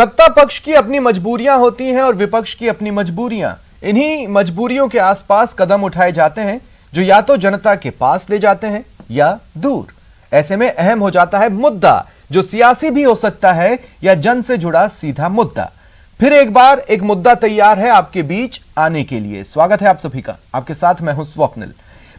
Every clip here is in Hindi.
सत्ता पक्ष की अपनी मजबूरियां होती हैं और विपक्ष की अपनी मजबूरियां। इन्हीं मजबूरियों के आसपास कदम उठाए जाते हैं जो या तो जनता के पास ले जाते हैं या दूर। ऐसे में अहम हो जाता है मुद्दा जो सियासी भी हो सकता है या जन से जुड़ा सीधा मुद्दा। फिर एक बार एक मुद्दा तैयार है आपके बीच आने के लिए। स्वागत है आप सभी का। आपके साथ मैं हूं स्वप्निल।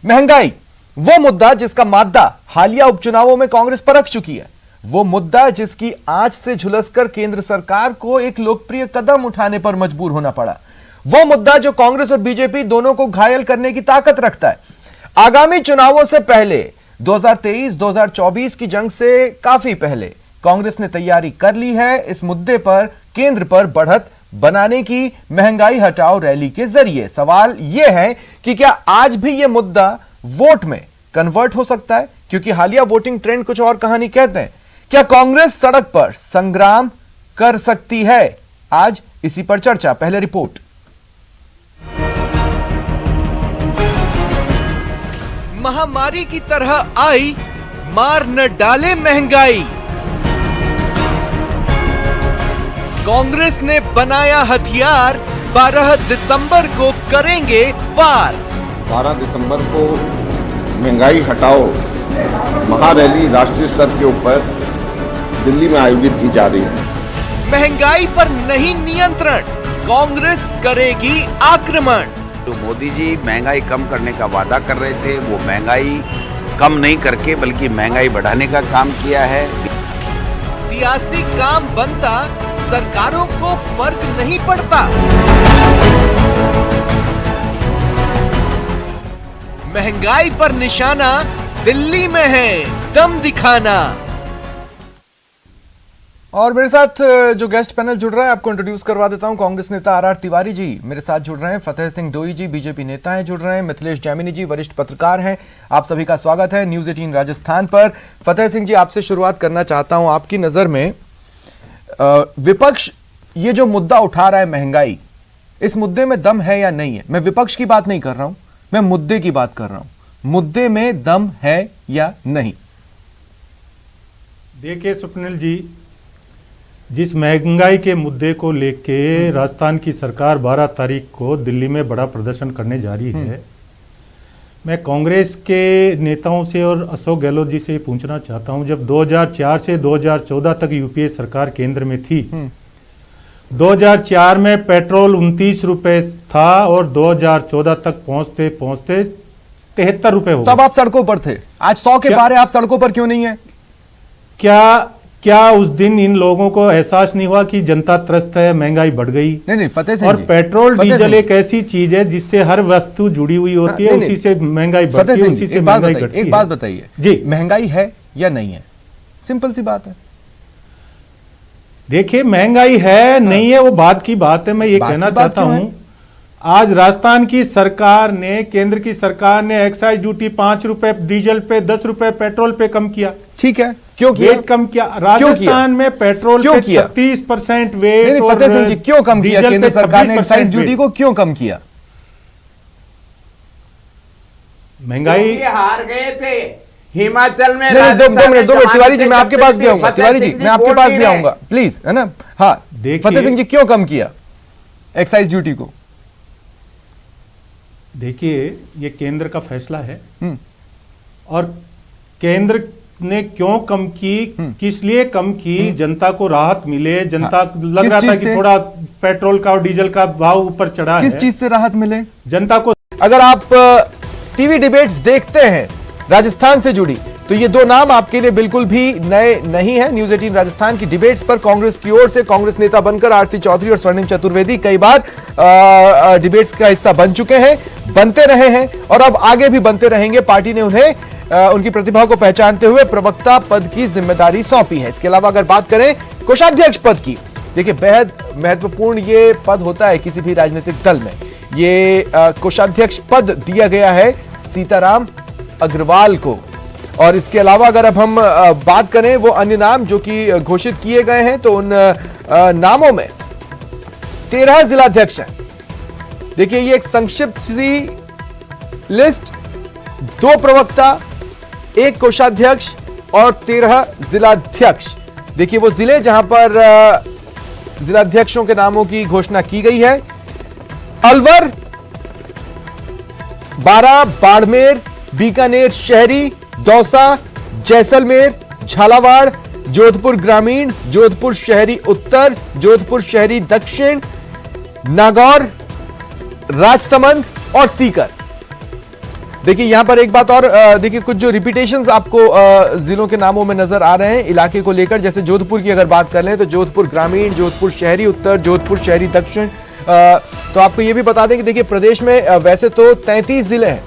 महंगाई, वो मुद्दा जिसका मादा हालिया उपचुनावों में कांग्रेस परख चुकी है। वो मुद्दा जिसकी आंच से झुलसकर केंद्र सरकार को एक लोकप्रिय कदम उठाने पर मजबूर होना पड़ा। वो मुद्दा जो कांग्रेस और बीजेपी दोनों को घायल करने की ताकत रखता है। आगामी चुनावों से पहले 2023-2024 की जंग से काफी पहले कांग्रेस ने तैयारी कर ली है इस मुद्दे पर केंद्र पर बढ़त बनाने की, महंगाई हटाओ रैली के जरिए। सवाल यह है कि क्या आज भी यह मुद्दा वोट में कन्वर्ट हो सकता है, क्योंकि हालिया वोटिंग ट्रेंड कुछ और कहानी कहते हैं। क्या कांग्रेस सड़क पर संग्राम कर सकती है? आज इसी पर चर्चा। पहले रिपोर्ट। महामारी की तरह आई, मार न डाले महंगाई। कांग्रेस ने बनाया हथियार, 12 दिसंबर को करेंगे वार। 12 दिसंबर को महंगाई हटाओ महारैली राष्ट्रीय स्तर के ऊपर दिल्ली में आयोजित की जा रही है। महंगाई पर नहीं नियंत्रण, कांग्रेस करेगी आक्रमण। तो मोदी जी महंगाई कम करने का वादा कर रहे थे, वो महंगाई कम नहीं करके बल्कि महंगाई बढ़ाने का काम किया है। सियासी काम बनता, सरकारों को फर्क नहीं पड़ता। महंगाई पर निशाना दिल्ली में है, दम दिखाना। और मेरे साथ जो गेस्ट पैनल जुड़ रहा है आपको इंट्रोड्यूस करवा देता हूं। कांग्रेस नेता आर तिवारी जी मेरे साथ जुड़ रहे हैं, फतेह सिंह डोई जी बीजेपी नेता हैं जुड़ रहे हैं, मिथिलेश जैमिनी जी वरिष्ठ पत्रकार हैं। आप सभी का स्वागत है न्यूज़ 18 राजस्थान पर। फतेह सिंह जी, आपसे शुरुआत करना चाहता हूं। आपकी नजर में विपक्ष ये जो मुद्दा उठा रहा है महंगाई, इस मुद्दे में दम है या नहीं है? मैं विपक्ष की बात नहीं कर रहा हूं, मैं मुद्दे की बात कर रहा हूं। मुद्दे में दम है या नहीं? देखिए स्वप्निल जी, जिस महंगाई के मुद्दे को लेके राजस्थान की सरकार 12 तारीख को दिल्ली में बड़ा प्रदर्शन करने जा रही है, मैं कांग्रेस के नेताओं से और अशोक गहलोत जी से पूछना चाहता हूं, जब 2004 से 2014 तक यूपीए सरकार केंद्र में थी, 2004 में पेट्रोल 29 रुपए था और 2014 तक पहुंचते पहुंचते 73 रुपए हो गए। तब आप सड़कों पर थे, आज 100 के पार है, आप सड़कों पर क्यों नहीं है? क्या उस दिन इन लोगों को एहसास नहीं हुआ कि जनता त्रस्त है, महंगाई बढ़ गई? नहीं फतेह सिंह और जी, पेट्रोल डीजल एक ऐसी चीज है जिससे हर वस्तु जुड़ी हुई होती है, उसी से महंगाई बढ़ती है, उसी से महंगाई घटती है। एक बात बताइए जी, महंगाई है या नहीं है? सिंपल सी बात है। देखिए महंगाई है नहीं है वो बात की बात है। मैं ये कहना चाहता हूं, आज राजस्थान की सरकार ने, केंद्र की सरकार ने एक्साइज ड्यूटी 5 रुपए डीजल पे, 10 रुपए पेट्रोल पे कम किया। ठीक है, क्यों किया? कम किया। राजस्थान में पेट्रोल पे 36% वेट। फतेह सिंह जी, क्यों कम किया केंद्र सरकार ने एक्साइज ड्यूटी को? क्यों कम किया? महंगाई हार गए थे हिमाचल में। दो मिनट तिवारी जी, मैं आपके पास भी आऊंगा। तिवारी जी, मैं आपके पास भी आऊंगा प्लीज, है ना? हाँ, फतेह सिंह जी, क्यों कम किया एक्साइज ड्यूटी को? देखिए ये केंद्र का फैसला है और केंद्र ने क्यों कम की, किस लिए कम की, जनता को राहत मिले। जनता लग रहा था कि थोड़ा पेट्रोल का और डीजल का भाव ऊपर चढ़ा है, किस चीज से राहत मिले जनता को? अगर आप टीवी डिबेट्स देखते हैं राजस्थान से जुड़ी, तो ये दो नाम आपके लिए बिल्कुल भी नए नहीं है। न्यूज़ 18 राजस्थान की डिबेट्स पर कांग्रेस की ओर से कांग्रेस नेता बनकर आरसी चौधरी और स्वर्णिम चतुर्वेदी कई बार डिबेट्स का हिस्सा बन चुके हैं, बनते रहे हैं और अब आगे भी बनते रहेंगे। पार्टी ने उन्हें उनकी प्रतिभा को पहचानते हुए प्रवक्ता पद की जिम्मेदारी सौंपी है। इसके अलावा अगर बात करें कोषाध्यक्ष पद की, देखिए बेहद महत्वपूर्ण ये पद होता है किसी भी राजनीतिक दल में। ये कोषाध्यक्ष पद दिया गया है सीताराम अग्रवाल को। और इसके अलावा अगर अब हम बात करें वो अन्य नाम जो कि घोषित किए गए हैं, तो उन नामों में 13 जिलाध्यक्ष हैं। देखिए ये एक संक्षिप्त सी लिस्ट, 2 प्रवक्ता, 1 कोषाध्यक्ष और 13 जिलाध्यक्ष। देखिए वो जिले जहां पर जिलाध्यक्षों के नामों की घोषणा की गई है। अलवर, बारां, बाड़मेर, बीकानेर शहरी, दौसा, जैसलमेर, झालावाड़, जोधपुर ग्रामीण, जोधपुर शहरी उत्तर, जोधपुर शहरी दक्षिण, नागौर, राजसमंद और सीकर। देखिए यहां पर एक बात और, देखिए कुछ जो रिपीटेशंस आपको जिलों के नामों में नजर आ रहे हैं इलाके को लेकर। जैसे जोधपुर की अगर बात कर लें तो जोधपुर ग्रामीण, जोधपुर शहरी उत्तर, जोधपुर शहरी दक्षिण। तो आपको यह भी बता दें कि देखिए प्रदेश में वैसे तो 33 जिले हैं,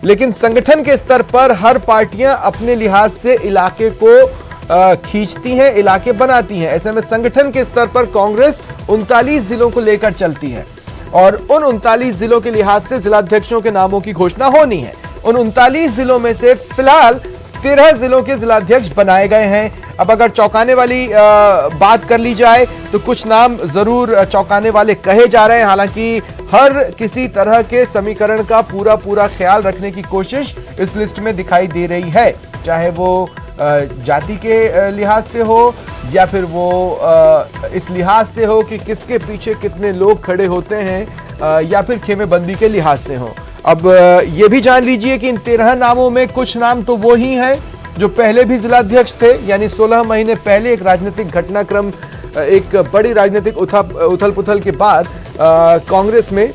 लेकिन संगठन के स्तर पर हर पार्टियां अपने लिहाज से इलाके को खींचती हैं, इलाके बनाती हैं। ऐसे में संगठन के स्तर पर कांग्रेस 39 जिलों को लेकर चलती है और उन 39 जिलों के लिहाज से जिलाध्यक्षों के नामों की घोषणा होनी है। उन 39 जिलों में से फिलहाल 13 जिलों के जिलाध्यक्ष बनाए गए हैं। अब अगर चौंकाने वाली बात कर ली जाए तो कुछ नाम जरूर चौंकाने वाले कहे जा रहे हैं। हालांकि हर किसी तरह के समीकरण का पूरा ख्याल रखने की कोशिश इस लिस्ट में दिखाई दे रही है, चाहे वो जाति के लिहाज से हो या फिर वो इस लिहाज से हो कि किसके पीछे कितने लोग खड़े होते हैं, या फिर खेमेबंदी के लिहाज से हो। अब ये भी जान लीजिए कि इन 13 नामों में कुछ नाम तो वो ही हैं जो पहले भी जिलाध्यक्ष थे, यानी 16 महीने पहले एक राजनीतिक घटनाक्रम, एक बड़ी राजनीतिक उथल पुथल के बाद कांग्रेस में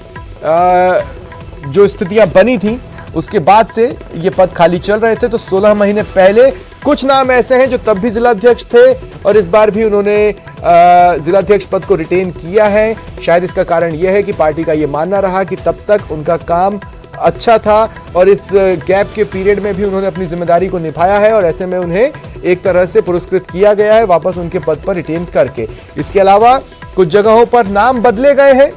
जो स्थितियां बनी थी उसके बाद से ये पद खाली चल रहे थे। तो 16 महीने पहले कुछ नाम ऐसे हैं जो तब भी जिलाध्यक्ष थे और इस बार भी उन्होंने जिलाध्यक्ष पद को रिटेन किया है। शायद इसका कारण यह है कि पार्टी का ये मानना रहा कि तब तक उनका काम अच्छा था और इस गैप के पीरियड में भी उन्होंने अपनी जिम्मेदारी को निभाया है और ऐसे में उन्हें एक तरह से पुरस्कृत किया गया है वापस उनके पद पर रिटेन करके। इसके अलावा कुछ जगहों पर नाम बदले गए हैं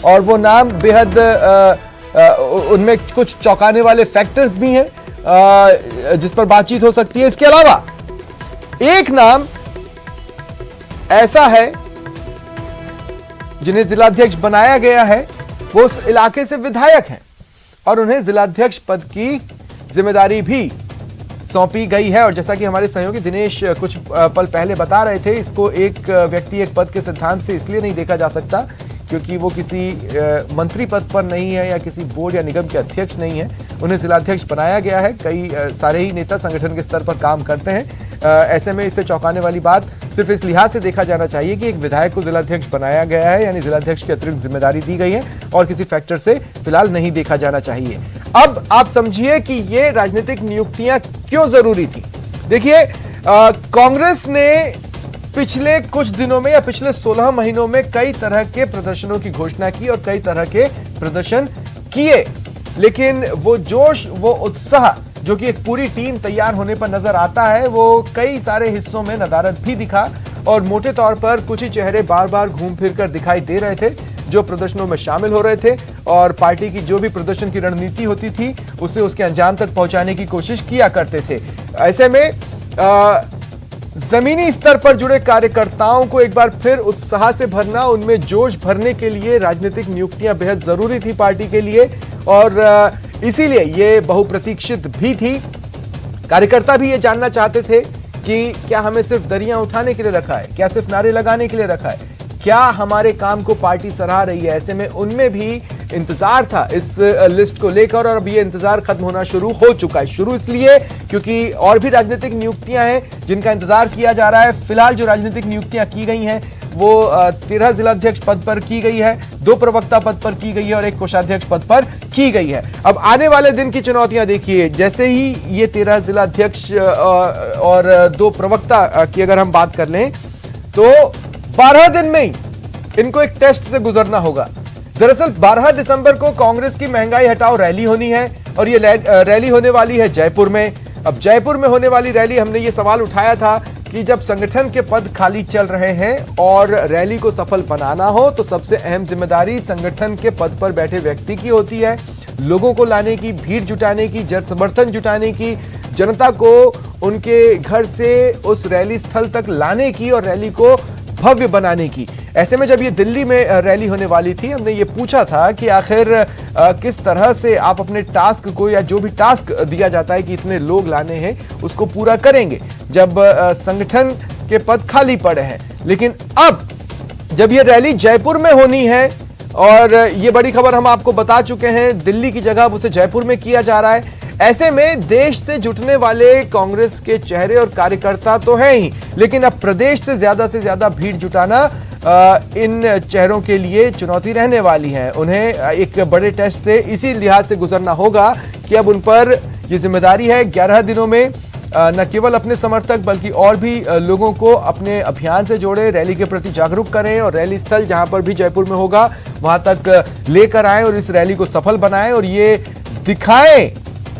और वो नाम बेहद उनमें कुछ चौंकाने वाले फैक्टर्स भी हैं जिस पर बातचीत हो सकती है। इसके अलावा एक नाम ऐसा है जिन्हें जिलाध्यक्ष बनाया गया है, वो उस इलाके से विधायक हैं और उन्हें जिलाध्यक्ष पद की जिम्मेदारी भी सौंपी गई है। और जैसा कि हमारे सहयोगी दिनेश कुछ पल पहले बता रहे थे, इसको एक व्यक्ति एक पद के सिद्धांत से इसलिए नहीं देखा जा सकता क्योंकि वो किसी मंत्री पद पर नहीं है या किसी बोर्ड या निगम के अध्यक्ष नहीं है, उन्हें जिलाध्यक्ष बनाया गया है। कई सारे ही नेता संगठन के स्तर पर काम करते हैं। ऐसे में इससे चौंकाने वाली बात सिर्फ इस लिहाज से देखा जाना चाहिए कि एक विधायक को जिलाध्यक्ष बनाया गया है, यानी जिलाध्यक्ष की अतिरिक्त जिम्मेदारी दी गई है और किसी फैक्टर से फिलहाल नहीं देखा जाना चाहिए। अब आप समझिए कि ये राजनीतिक नियुक्तियां क्यों जरूरी थी। देखिए कांग्रेस ने पिछले कुछ दिनों में या पिछले 16 महीनों में कई तरह के प्रदर्शनों की घोषणा की और कई तरह के प्रदर्शन किए, लेकिन वो जोश, वो उत्साह जो कि एक पूरी टीम तैयार होने पर नजर आता है, वो कई सारे हिस्सों में नदारद भी दिखा और मोटे तौर पर कुछ ही चेहरे बार बार घूम फिर कर दिखाई दे रहे थे जो प्रदर्शनों में शामिल हो रहे थे और पार्टी की जो भी प्रदर्शन की रणनीति होती थी उसे उसके अंजाम तक पहुंचाने की कोशिश किया करते थे। ऐसे में जमीनी स्तर पर जुड़े कार्यकर्ताओं को एक बार फिर उत्साह से भरना, उनमें जोश भरने के लिए राजनीतिक नियुक्तियां बेहद जरूरी थी पार्टी के लिए और इसीलिए ये बहुप्रतीक्षित भी थी। कार्यकर्ता भी ये जानना चाहते थे कि क्या हमें सिर्फ दरियां उठाने के लिए रखा है, क्या सिर्फ नारे लगाने के लिए रखा है, क्या हमारे काम को पार्टी सराह रही है। ऐसे में उनमें भी इंतजार था इस लिस्ट को लेकर और अब ये इंतजार खत्म होना शुरू हो चुका है। शुरू इसलिए क्योंकि और भी राजनीतिक नियुक्तियां हैं जिनका इंतजार किया जा रहा है। फिलहाल जो राजनीतिक नियुक्तियां की गई हैं वो 13 जिलाध्यक्ष पद पर की गई है, 2 प्रवक्ता पद पर की गई है और 1 कोषाध्यक्ष पद पर की गई है। अब आने वाले दिन की चुनौतियां देखिए, जैसे ही ये 13 जिलाध्यक्ष और 2 प्रवक्ता की अगर हम बात कर लें तो 12 दिन में ही इनको एक टेस्ट से गुजरना होगा। दरअसल 12 दिसंबर को कांग्रेस की महंगाई हटाओ रैली होनी है और ये रैली होने वाली है जयपुर में। अब जयपुर में होने वाली रैली, हमने ये सवाल उठाया था कि जब संगठन के पद खाली चल रहे हैं और रैली को सफल बनाना हो तो सबसे अहम जिम्मेदारी संगठन के पद पर बैठे व्यक्ति की होती है। लोगों को लाने की, भीड़ जुटाने की, समर्थन जुटाने की, जनता को उनके घर से उस रैली स्थल तक लाने की और रैली को भव्य बनाने की। ऐसे में जब ये दिल्ली में रैली होने वाली थी, हमने ये पूछा था कि आखिर किस तरह से आप अपने टास्क को या जो भी टास्क दिया जाता है कि इतने लोग लाने हैं उसको पूरा करेंगे जब संगठन के पद खाली पड़े हैं। लेकिन अब जब ये रैली जयपुर में होनी है, और ये बड़ी खबर हम आपको बता चुके हैं, दिल्ली की जगह उसे जयपुर में किया जा रहा है। ऐसे में देश से जुटने वाले कांग्रेस के चेहरे और कार्यकर्ता तो हैं ही, लेकिन अब प्रदेश से ज्यादा भीड़ जुटाना इन चेहरों के लिए चुनौती रहने वाली है। उन्हें एक बड़े टेस्ट से इसी लिहाज से गुजरना होगा कि अब उन पर यह जिम्मेदारी है 11 दिनों में न केवल अपने समर्थक बल्कि और भी लोगों को अपने अभियान से जोड़े, रैली के प्रति जागरूक करें और रैली स्थल जहां पर भी जयपुर में होगा वहां तक लेकर आए और इस रैली को सफल बनाएं और ये दिखाएं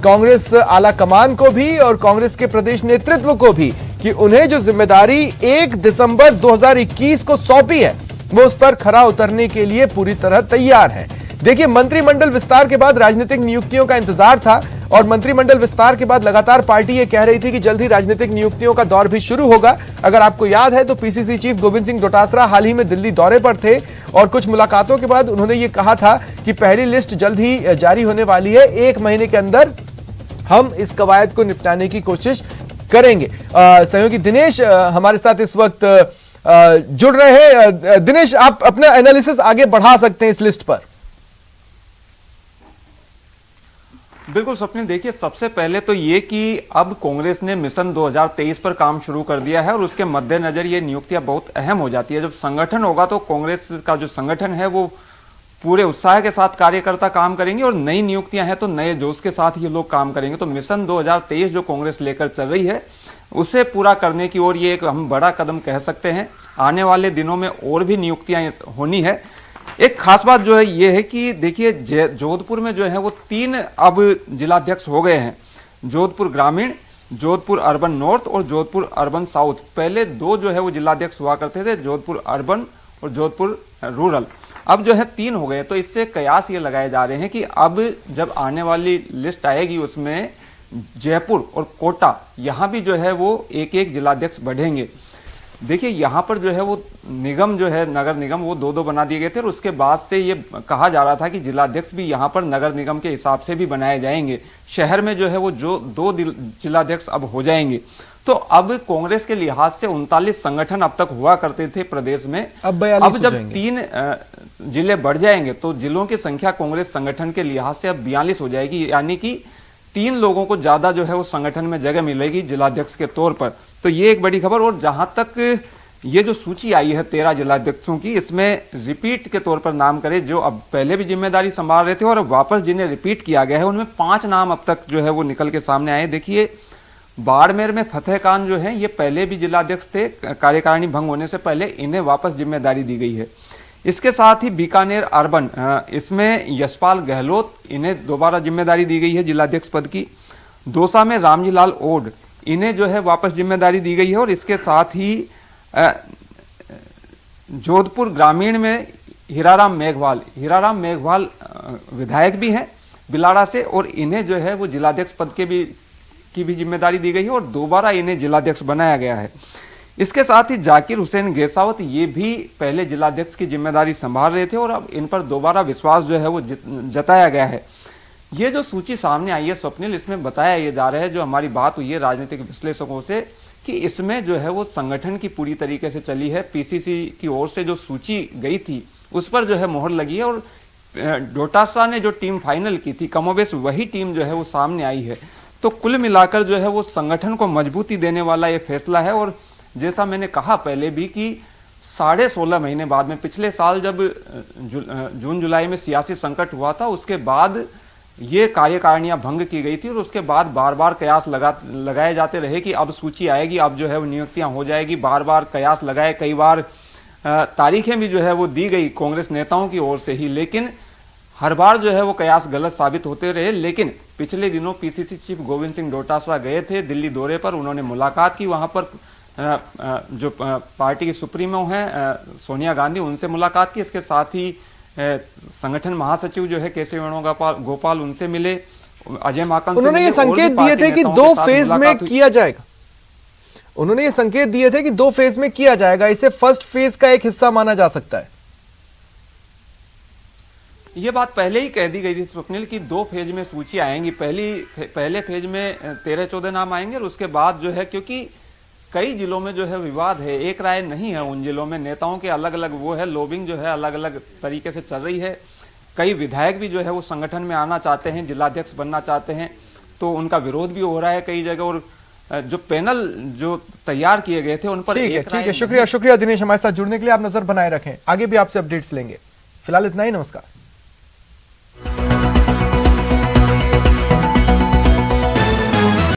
कांग्रेस आला कमान को भी और कांग्रेस के प्रदेश नेतृत्व को भी कि उन्हें जो जिम्मेदारी 1 दिसंबर 2021 को सौंपी है वो उस पर खरा उतरने के लिए पूरी तरह तैयार है। देखिए, मंत्रिमंडल विस्तार के बाद राजनीतिक नियुक्तियों का इंतजार था और मंत्रिमंडल विस्तार के बाद लगातार पार्टी ये कह रही थी कि जल्द ही राजनीतिक नियुक्तियों का दौर भी शुरू होगा। अगर आपको याद है तो पीसीसी चीफ गोविंद सिंह डोटासरा हाल ही में दिल्ली दौरे पर थे और कुछ मुलाकातों के बाद उन्होंने ये कहा था कि पहली लिस्ट जल्द ही जारी होने वाली है, 1 महीने के अंदर हम इस कवायद को निपटाने की कोशिश करेंगे। सहयोगी दिनेश हमारे साथ इस वक्त जुड़ रहे हैं। दिनेश, आप अपना एनालिसिस आगे बढ़ा सकते हैं इस लिस्ट पर। बिल्कुल स्वप्निल, देखिए सबसे पहले तो ये कि अब कांग्रेस ने मिशन 2023 पर काम शुरू कर दिया है और उसके मद्देनजर ये नियुक्तियां बहुत अहम हो जाती है। जब संगठन होगा तो कांग्रेस का जो संगठन है वो पूरे उत्साह के साथ कार्यकर्ता काम करेंगे और नई नियुक्तियां हैं तो नए जोश के साथ ये लोग काम करेंगे। तो मिशन 2023 जो कांग्रेस लेकर चल रही है उसे पूरा करने की ओर ये एक हम बड़ा कदम कह सकते हैं। आने वाले दिनों में और भी नियुक्तियां होनी है। एक खास बात जो है ये है कि देखिए जोधपुर में जो है वो 3 अब जिलाध्यक्ष हो गए हैं, जोधपुर ग्रामीण, जोधपुर अर्बन नॉर्थ और जोधपुर अर्बन साउथ। पहले 2 जो है वो जिलाध्यक्ष हुआ करते थे, जोधपुर अर्बन और जोधपुर रूरल। अब जो है 3 हो गए। तो इससे कयास ये लगाए जा रहे हैं कि अब जब आने वाली लिस्ट आएगी उसमें जयपुर और कोटा यहाँ भी जो है वो 1-1 जिलाध्यक्ष बढ़ेंगे। देखिए यहाँ पर जो है वो निगम जो है नगर निगम वो 2-2 बना दिए गए थे और उसके बाद से ये कहा जा रहा था कि जिलाध्यक्ष भी यहाँ पर नगर निगम के हिसाब से भी बनाए जाएंगे। शहर में जो है वो जो 2 जिलाध्यक्ष अब हो जाएंगे। तो अब कांग्रेस के लिहाज से 39 संगठन अब तक हुआ करते थे प्रदेश में, अब जब 3 जिले बढ़ जाएंगे तो जिलों की संख्या कांग्रेस संगठन के लिहाज से अब 42 हो जाएगी, यानी कि 3 लोगों को ज्यादा जो है वो संगठन में जगह मिलेगी जिलाध्यक्ष के तौर पर। तो ये एक बड़ी खबर। और जहां तक ये जो सूची आई है 13 जिलाध्यक्षों की, इसमें रिपीट के तौर पर नाम करे जो अब पहले भी जिम्मेदारी संभाल रहे थे और अब वापस जिन्हें रिपीट किया गया है उनमें 5 नाम अब तक जो है वो निकल के सामने आए। देखिए बाड़मेर में फतेह खान जो है ये पहले भी जिलाध्यक्ष थे, कार्यकारिणी भंग होने से पहले इन्हें वापस जिम्मेदारी दी गई है। इसके साथ ही बीकानेर अर्बन, इसमें यशपाल गहलोत, इन्हें दोबारा जिम्मेदारी दी गई है जिलाध्यक्ष पद की। दौसा में रामजीलाल ओड, इन्हें जो है वापस जिम्मेदारी दी गई है। और इसके साथ ही जोधपुर ग्रामीण में हीराराम मेघवाल विधायक भी हैं बिलाड़ा से और इन्हें जो है वो जिलाध्यक्ष पद की भी जिम्मेदारी दी गई है और दोबारा इन्हें जिलाध्यक्ष बनाया गया है। इसके साथ ही जाकिर हुसैन गेसावत, ये भी पहले जिलाध्यक्ष की जिम्मेदारी संभाल रहे थे और अब इन पर दोबारा विश्वास जो है वो जताया गया है। ये जो सूची सामने आई है स्वप्निल, इसमें बताया ये जा रहा है, जो हमारी बात हुई है राजनीतिक विश्लेषकों से, कि इसमें जो है वो संगठन की पूरी तरीके से चली है। पीसीसी की ओर से जो सूची गई थी उस पर जो है मोहर लगी है और डोटासरा ने जो टीम फाइनल की थी कमोबेश वही टीम जो है वो सामने आई है। तो कुल मिलाकर जो है वो संगठन को मजबूती देने वाला ये फैसला है। और जैसा मैंने कहा पहले भी कि 16.5 महीने बाद में, पिछले साल जब जून जुलाई में सियासी संकट हुआ था उसके बाद ये कार्यकारिणियां भंग की गई थी और उसके बाद बार बार कयास लगाए जाते रहे कि अब सूची आएगी, अब जो है वो नियुक्तियां हो जाएगी। बार बार कयास लगाए, कई बार तारीखें भी जो है वो दी गई कांग्रेस नेताओं की ओर से ही, लेकिन हर बार जो है वो कयास गलत साबित होते रहे। लेकिन पिछले दिनों पीसीसी चीफ गोविंद सिंह डोटासरा गए थे दिल्ली दौरे पर, उन्होंने मुलाकात की, वहां पर जो पार्टी की सुप्रीमो हैं सोनिया गांधी, उनसे मुलाकात की। इसके साथ ही संगठन महासचिव जो है केशव वेणुगोपाल उनसे मिले, अजय माकन से उन्होंने ये संकेत दिए थे कि 2 फेज में किया जाएगा। उन्होंने ये संकेत दिए थे कि 2 फेज में किया जाएगा, इसे फर्स्ट फेज का एक हिस्सा माना जा सकता है। ये बात पहले ही कह दी गई थी स्वप्निल की 2 फेज में सूची आएंगी। पहले फेज में 13-14 नाम आएंगे और उसके बाद जो है, क्योंकि कई जिलों में जो है विवाद है, एक राय नहीं है उन जिलों में, नेताओं के अलग अलग वो है, लॉबिंग जो है अलग अलग तरीके से चल रही है। कई विधायक भी जो है वो संगठन में आना चाहते हैं, जिलाध्यक्ष बनना चाहते हैं, तो उनका विरोध भी हो रहा है कई जगह। और जो पैनल जो तैयार किए गए थे उन पर ठीक है, शुक्रिया दिनेश हमारे साथ जुड़ने के लिए। आप नजर बनाए रखें, आगे भी आपसे अपडेट्स लेंगे। फिलहाल इतना ही, नमस्कार।